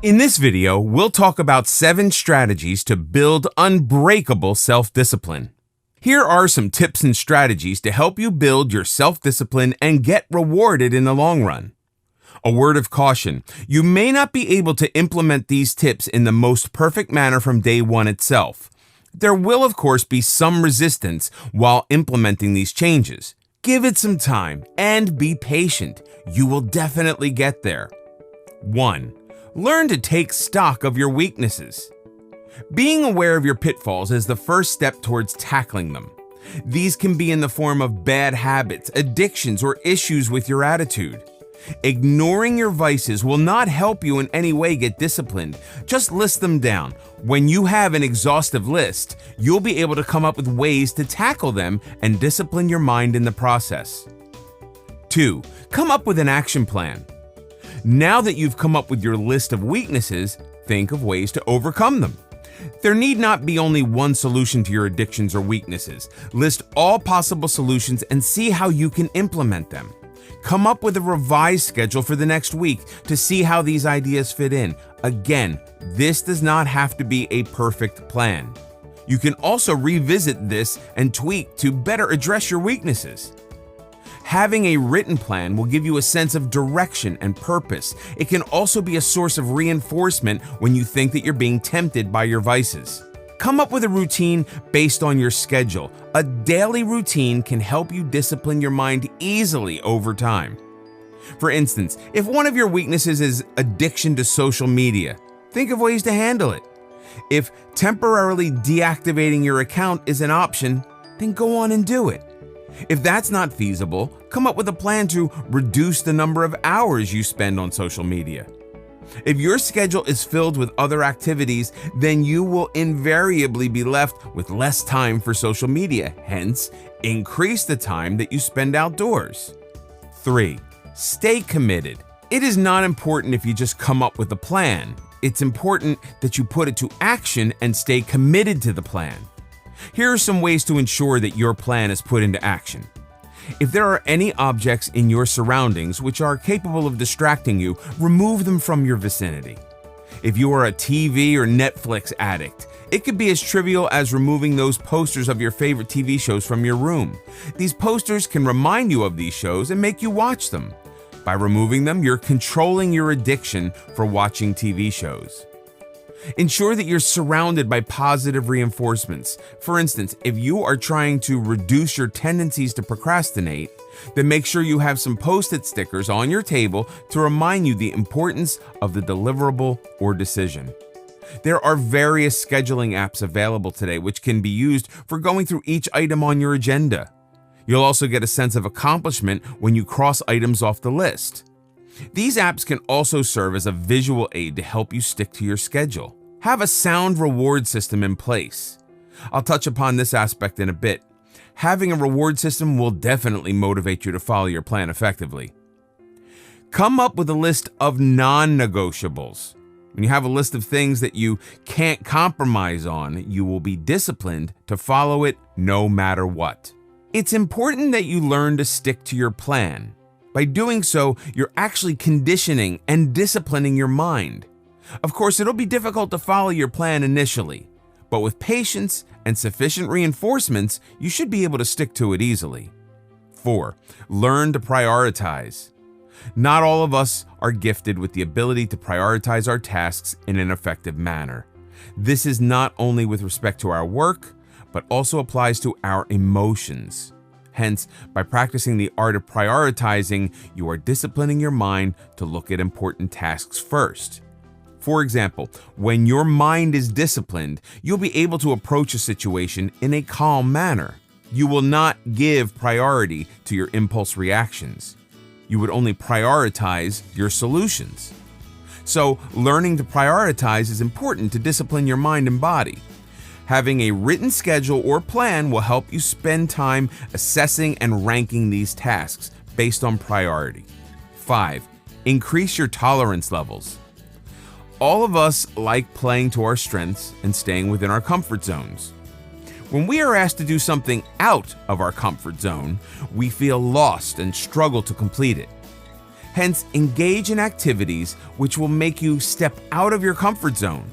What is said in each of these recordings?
In this video, we'll talk about 7 strategies to build unbreakable self-discipline. Here are some tips and strategies to help you build your self-discipline and get rewarded in the long run. A word of caution, you may not be able to implement these tips in the most perfect manner from day one itself. There will, of course, be some resistance while implementing these changes. Give it some time and be patient. You will definitely get there. 1. Learn to take stock of your weaknesses. Being aware of your pitfalls is the first step towards tackling them. These can be in the form of bad habits, addictions, or issues with your attitude. Ignoring your vices will not help you in any way get disciplined. Just list them down. When you have an exhaustive list, you'll be able to come up with ways to tackle them and discipline your mind in the process. 2. Come up with an action plan. Now that you've come up with your list of weaknesses, think of ways to overcome them. There need not be only one solution to your addictions or weaknesses. List all possible solutions and see how you can implement them. Come up with a revised schedule for the next week to see how these ideas fit in. Again, this does not have to be a perfect plan. You can also revisit this and tweak to better address your weaknesses. Having a written plan will give you a sense of direction and purpose. It can also be a source of reinforcement when you think that you're being tempted by your vices. Come up with a routine based on your schedule. A daily routine can help you discipline your mind easily over time. For instance, if one of your weaknesses is addiction to social media, think of ways to handle it. If temporarily deactivating your account is an option, then go on and do it. If that's not feasible, come up with a plan to reduce the number of hours you spend on social media. If your schedule is filled with other activities, then you will invariably be left with less time for social media. Hence, increase the time that you spend outdoors. 3. Stay committed. It is not important if you just come up with a plan. It's important that you put it to action and stay committed to the plan. Here are some ways to ensure that your plan is put into action. If there are any objects in your surroundings which are capable of distracting you, remove them from your vicinity. If you are a TV or Netflix addict, it could be as trivial as removing those posters of your favorite TV shows from your room. These posters can remind you of these shows and make you watch them. By removing them, you're controlling your addiction for watching TV shows. Ensure that you're surrounded by positive reinforcements. For instance, if you are trying to reduce your tendencies to procrastinate, then make sure you have some post-it stickers on your table to remind you the importance of the deliverable or decision. There are various scheduling apps available today which can be used for going through each item on your agenda. You'll also get a sense of accomplishment when you cross items off the list. These apps can also serve as a visual aid to help you stick to your schedule. Have a sound reward system in place. I'll touch upon this aspect in a bit. Having a reward system will definitely motivate you to follow your plan effectively. Come up with a list of non-negotiables. When you have a list of things that you can't compromise on, you will be disciplined to follow it no matter what. It's important that you learn to stick to your plan. By doing so, you're actually conditioning and disciplining your mind. Of course, it'll be difficult to follow your plan initially, but with patience and sufficient reinforcements, you should be able to stick to it easily. 4. Learn to prioritize. Not all of us are gifted with the ability to prioritize our tasks in an effective manner. This is not only with respect to our work, but also applies to our emotions. Hence, by practicing the art of prioritizing, you are disciplining your mind to look at important tasks first. For example, when your mind is disciplined, you'll be able to approach a situation in a calm manner. You will not give priority to your impulse reactions. You would only prioritize your solutions. So, learning to prioritize is important to discipline your mind and body. Having a written schedule or plan will help you spend time assessing and ranking these tasks based on priority. 5. Increase your tolerance levels. All of us like playing to our strengths and staying within our comfort zones. When we are asked to do something out of our comfort zone, we feel lost and struggle to complete it. Hence, engage in activities which will make you step out of your comfort zone.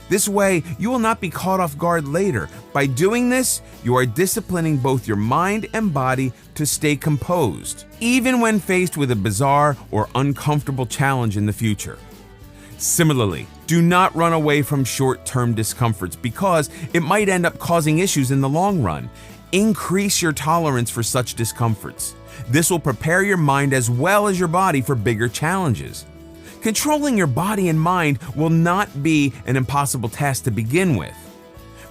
This way, you will not be caught off guard later. By doing this, you are disciplining both your mind and body to stay composed, even when faced with a bizarre or uncomfortable challenge in the future. Similarly, do not run away from short-term discomforts because it might end up causing issues in the long run. Increase your tolerance for such discomforts. This will prepare your mind as well as your body for bigger challenges. Controlling your body and mind will not be an impossible task to begin with.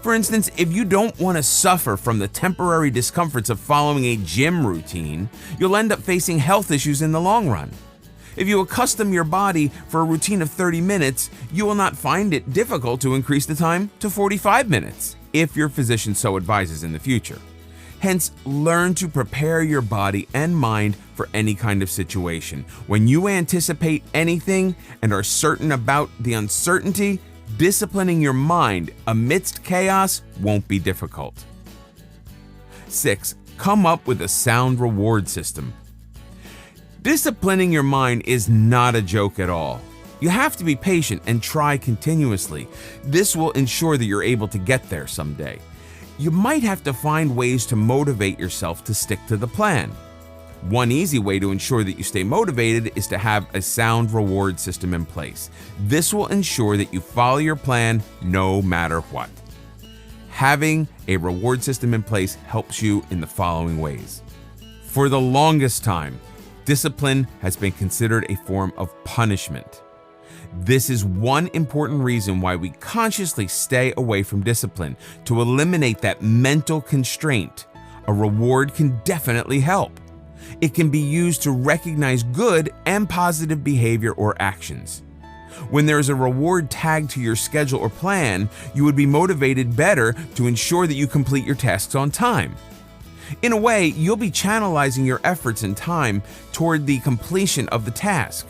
For instance, if you don't want to suffer from the temporary discomforts of following a gym routine, you'll end up facing health issues in the long run. If you accustom your body for a routine of 30 minutes, you will not find it difficult to increase the time to 45 minutes, if your physician so advises in the future. Hence, learn to prepare your body and mind for any kind of situation. When you anticipate anything and are certain about the uncertainty, disciplining your mind amidst chaos won't be difficult. 6. Come up with a sound reward system. Disciplining your mind is not a joke at all. You have to be patient and try continuously. This will ensure that you're able to get there someday. You might have to find ways to motivate yourself to stick to the plan. One easy way to ensure that you stay motivated is to have a sound reward system in place. This will ensure that you follow your plan no matter what. Having a reward system in place helps you in the following ways. For the longest time, discipline has been considered a form of punishment. This is one important reason why we consciously stay away from discipline, to eliminate that mental constraint. A reward can definitely help. It can be used to recognize good and positive behavior or actions. When there is a reward tagged to your schedule or plan, you would be motivated better to ensure that you complete your tasks on time. In a way, you'll be channelizing your efforts and time toward the completion of the task.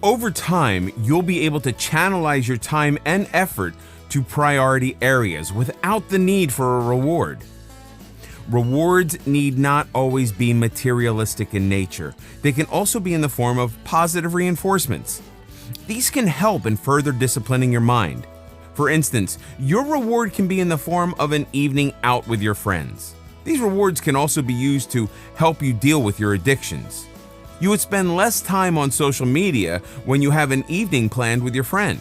Over time, you'll be able to channelize your time and effort to priority areas without the need for a reward. Rewards need not always be materialistic in nature. They can also be in the form of positive reinforcements. These can help in further disciplining your mind. For instance, your reward can be in the form of an evening out with your friends. These rewards can also be used to help you deal with your addictions. You would spend less time on social media when you have an evening planned with your friend.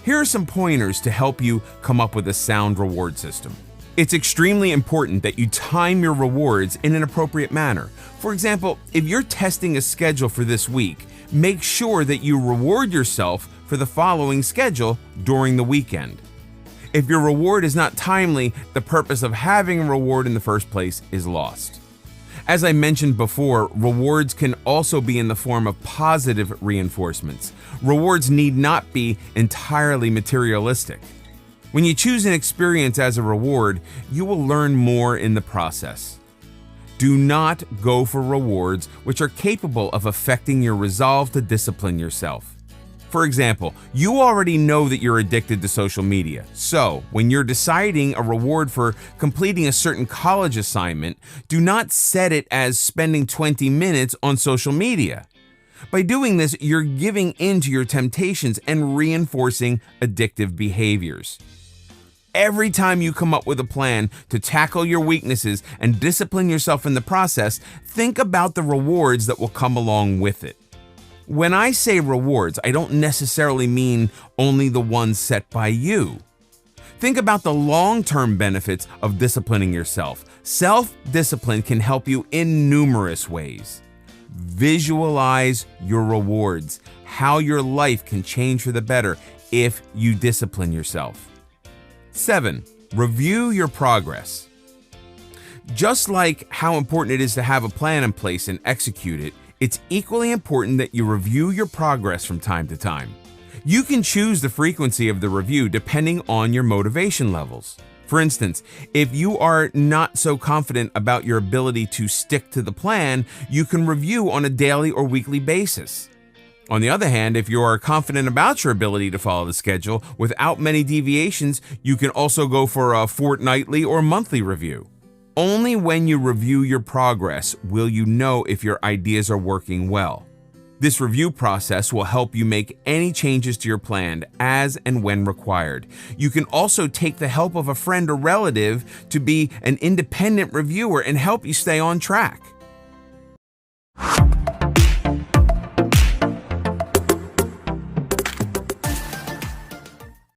Here are some pointers to help you come up with a sound reward system. It's extremely important that you time your rewards in an appropriate manner. For example, if you're testing a schedule for this week, make sure that you reward yourself for the following schedule during the weekend. If your reward is not timely, the purpose of having a reward in the first place is lost. As I mentioned before, rewards can also be in the form of positive reinforcements. Rewards need not be entirely materialistic. When you choose an experience as a reward, you will learn more in the process. Do not go for rewards which are capable of affecting your resolve to discipline yourself. For example, you already know that you're addicted to social media, so when you're deciding a reward for completing a certain college assignment, do not set it as spending 20 minutes on social media. By doing this, you're giving in to your temptations and reinforcing addictive behaviors. Every time you come up with a plan to tackle your weaknesses and discipline yourself in the process, think about the rewards that will come along with it. When I say rewards, I don't necessarily mean only the ones set by you. Think about the long-term benefits of disciplining yourself. Self-discipline can help you in numerous ways. Visualize your rewards, how your life can change for the better if you discipline yourself. 7. Review your progress. Just like how important it is to have a plan in place and execute it, it's equally important that you review your progress from time to time. You can choose the frequency of the review depending on your motivation levels. For instance, if you are not so confident about your ability to stick to the plan, you can review on a daily or weekly basis. On the other hand, if you are confident about your ability to follow the schedule without many deviations, you can also go for a fortnightly or monthly review. Only when you review your progress will you know if your ideas are working well. This review process will help you make any changes to your plan as and when required. You can also take the help of a friend or relative to be an independent reviewer and help you stay on track.